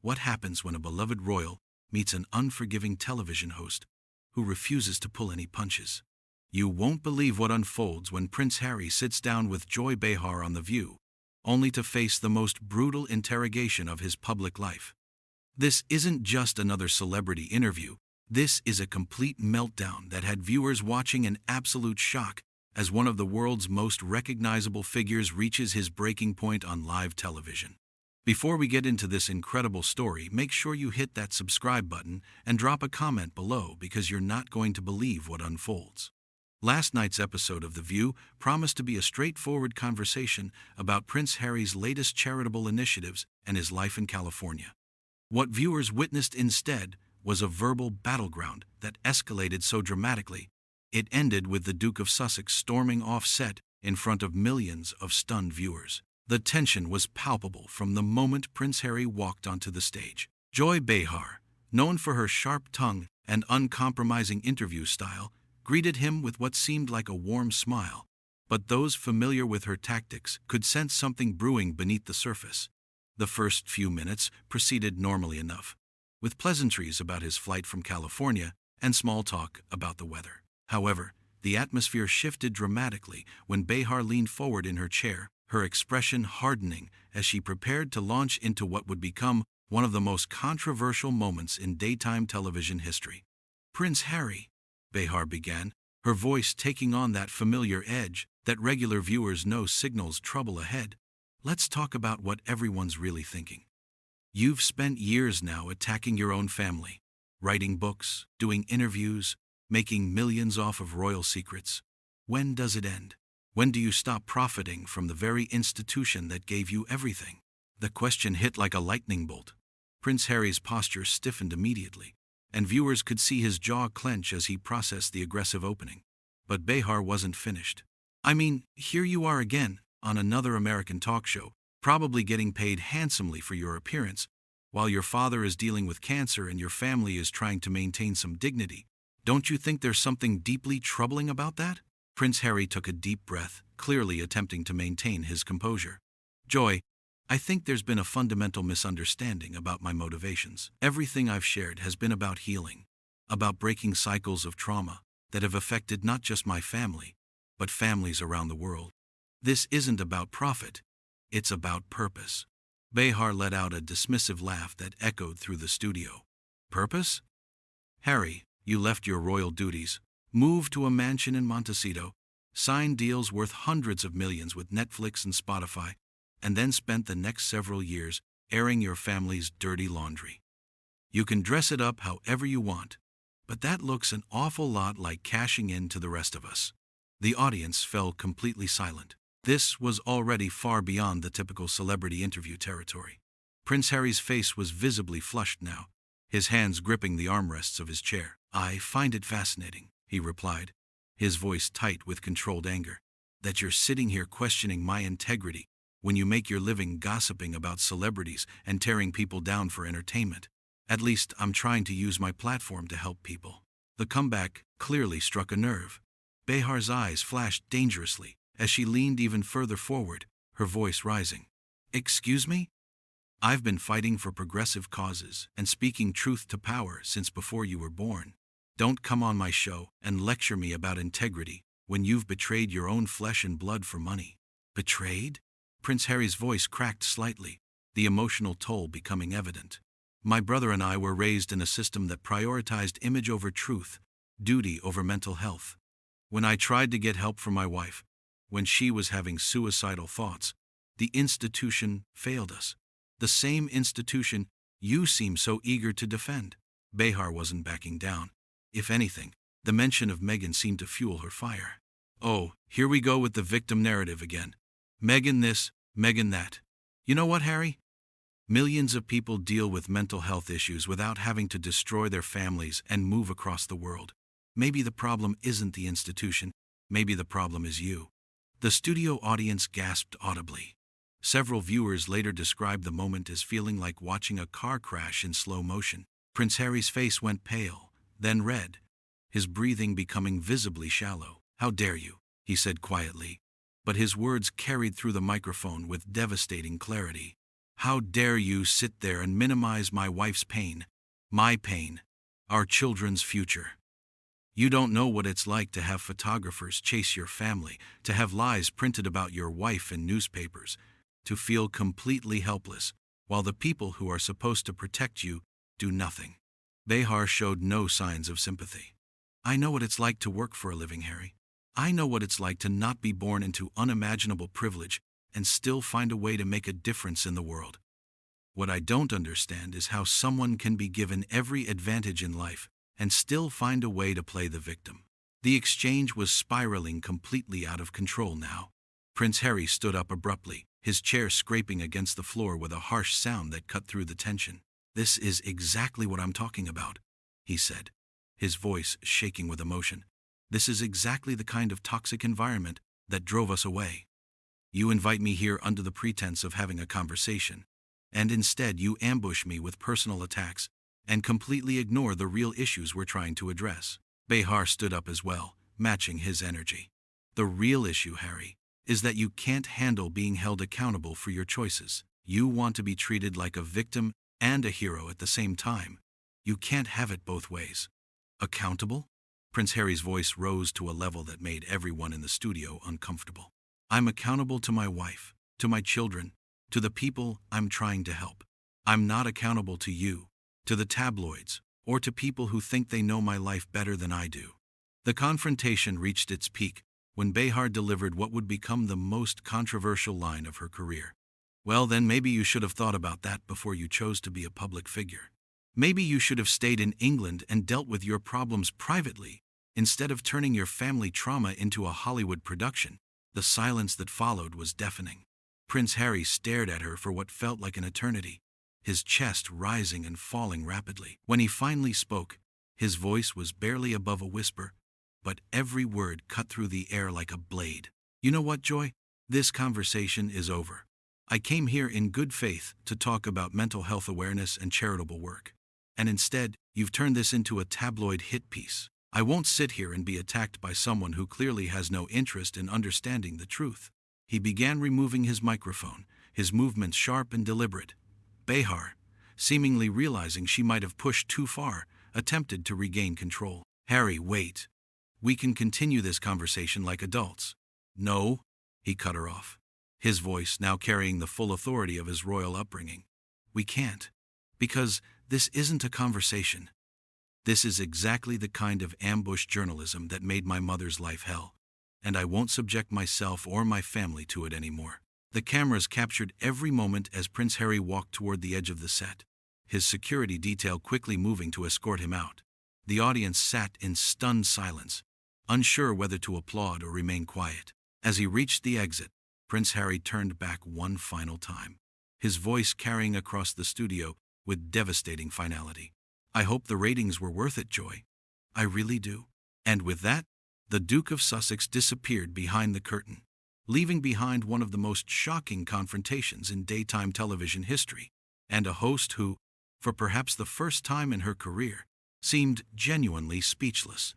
What happens when a beloved royal meets an unforgiving television host who refuses to pull any punches? You won't believe what unfolds when Prince Harry sits down with Joy Behar on The View, only to face the most brutal interrogation of his public life. This isn't just another celebrity interview. This is a complete meltdown that had viewers watching in absolute shock as one of the world's most recognizable figures reaches his breaking point on live television. Before we get into this incredible story, make sure you hit that subscribe button and drop a comment below because you're not going to believe what unfolds. Last night's episode of The View promised to be a straightforward conversation about Prince Harry's latest charitable initiatives and his life in California. What viewers witnessed instead was a verbal battleground that escalated so dramatically, it ended with the Duke of Sussex storming off set in front of millions of stunned viewers. The tension was palpable from the moment Prince Harry walked onto the stage. Joy Behar, known for her sharp tongue and uncompromising interview style, greeted him with what seemed like a warm smile, but those familiar with her tactics could sense something brewing beneath the surface. The first few minutes proceeded normally enough, with pleasantries about his flight from California and small talk about the weather. However, the atmosphere shifted dramatically when Behar leaned forward in her chair, her expression hardening as she prepared to launch into what would become one of the most controversial moments in daytime television history. "Prince Harry," Behar began, her voice taking on that familiar edge that regular viewers know signals trouble ahead. "Let's talk about what everyone's really thinking. You've spent years now attacking your own family, writing books, doing interviews, making millions off of royal secrets. When does it end? When do you stop profiting from the very institution that gave you everything?" The question hit like a lightning bolt. Prince Harry's posture stiffened immediately, and viewers could see his jaw clench as he processed the aggressive opening. But Behar wasn't finished. "I mean, here you are again, on another American talk show, probably getting paid handsomely for your appearance, while your father is dealing with cancer and your family is trying to maintain some dignity. Don't you think there's something deeply troubling about that?" Prince Harry took a deep breath, clearly attempting to maintain his composure. "Joy, I think there's been a fundamental misunderstanding about my motivations. Everything I've shared has been about healing, about breaking cycles of trauma that have affected not just my family, but families around the world. This isn't about profit, it's about purpose." Behar let out a dismissive laugh that echoed through the studio. "Purpose? Harry, you left your royal duties, moved to a mansion in Montecito, signed deals worth hundreds of millions with Netflix and Spotify, and then spent the next several years airing your family's dirty laundry. You can dress it up however you want, but that looks an awful lot like cashing in to the rest of us." The audience fell completely silent. This was already far beyond the typical celebrity interview territory. Prince Harry's face was visibly flushed now, his hands gripping the armrests of his chair. "I find it fascinating," he replied, his voice tight with controlled anger, "that you're sitting here questioning my integrity when you make your living gossiping about celebrities and tearing people down for entertainment. At least I'm trying to use my platform to help people." The comeback clearly struck a nerve. Behar's eyes flashed dangerously as she leaned even further forward, her voice rising. "Excuse me? I've been fighting for progressive causes and speaking truth to power since before you were born. Don't come on my show and lecture me about integrity when you've betrayed your own flesh and blood for money." "Betrayed?" Prince Harry's voice cracked slightly, the emotional toll becoming evident. "My brother and I were raised in a system that prioritized image over truth, duty over mental health. When I tried to get help from my wife, when she was having suicidal thoughts, the institution failed us. The same institution you seem so eager to defend." Behar wasn't backing down. If anything, the mention of Meghan seemed to fuel her fire. "Oh, here we go with the victim narrative again. Meghan this, Meghan that. You know what, Harry? Millions of people deal with mental health issues without having to destroy their families and move across the world. Maybe the problem isn't the institution, maybe the problem is you." The studio audience gasped audibly. Several viewers later described the moment as feeling like watching a car crash in slow motion. Prince Harry's face went pale, then red, his breathing becoming visibly shallow. "How dare you?" he said quietly, but his words carried through the microphone with devastating clarity. How dare you sit there and minimize my wife's pain, my pain, our children's future? You don't know what it's like to have photographers chase your family, to have lies printed about your wife in newspapers, to feel completely helpless, while the people who are supposed to protect you do nothing. Behar showed no signs of sympathy. I know what it's like to work for a living, Harry. I know what it's like to not be born into unimaginable privilege and still find a way to make a difference in the world. What I don't understand is how someone can be given every advantage in life and still find a way to play the victim. The exchange was spiraling completely out of control now. Prince Harry stood up abruptly, his chair scraping against the floor with a harsh sound that cut through the tension. "This is exactly what I'm talking about," he said, his voice shaking with emotion. "This is exactly the kind of toxic environment that drove us away. You invite me here under the pretense of having a conversation, and instead you ambush me with personal attacks and completely ignore the real issues we're trying to address." Behar stood up as well, matching his energy. "The real issue, Harry, is that you can't handle being held accountable for your choices. You want to be treated like a victim and a hero at the same time. You can't have it both ways." "Accountable?" Prince Harry's voice rose to a level that made everyone in the studio uncomfortable. "I'm accountable to my wife, to my children, to the people I'm trying to help. I'm not accountable to you, to the tabloids, or to people who think they know my life better than I do." The confrontation reached its peak when Behar delivered what would become the most controversial line of her career. "Well, then maybe you should have thought about that before you chose to be a public figure. Maybe you should have stayed in England and dealt with your problems privately, instead of turning your family trauma into a Hollywood production." The silence that followed was deafening. Prince Harry stared at her for what felt like an eternity, his chest rising and falling rapidly. When he finally spoke, his voice was barely above a whisper, but every word cut through the air like a blade. "You know what, Joy? This conversation is over. I came here in good faith to talk about mental health awareness and charitable work. And instead, you've turned this into a tabloid hit piece. I won't sit here and be attacked by someone who clearly has no interest in understanding the truth." He began removing his microphone, his movements sharp and deliberate. Behar, seemingly realizing she might have pushed too far, attempted to regain control. "Harry, wait. We can continue this conversation like adults." "No," he cut her off, his voice now carrying the full authority of his royal upbringing. "We can't. Because this isn't a conversation. This is exactly the kind of ambush journalism that made my mother's life hell, and I won't subject myself or my family to it anymore." The cameras captured every moment as Prince Harry walked toward the edge of the set, his security detail quickly moving to escort him out. The audience sat in stunned silence, unsure whether to applaud or remain quiet. As he reached the exit, Prince Harry turned back one final time, his voice carrying across the studio with devastating finality. "I hope the ratings were worth it, Joy. I really do." And with that, the Duke of Sussex disappeared behind the curtain, leaving behind one of the most shocking confrontations in daytime television history, and a host who, for perhaps the first time in her career, seemed genuinely speechless.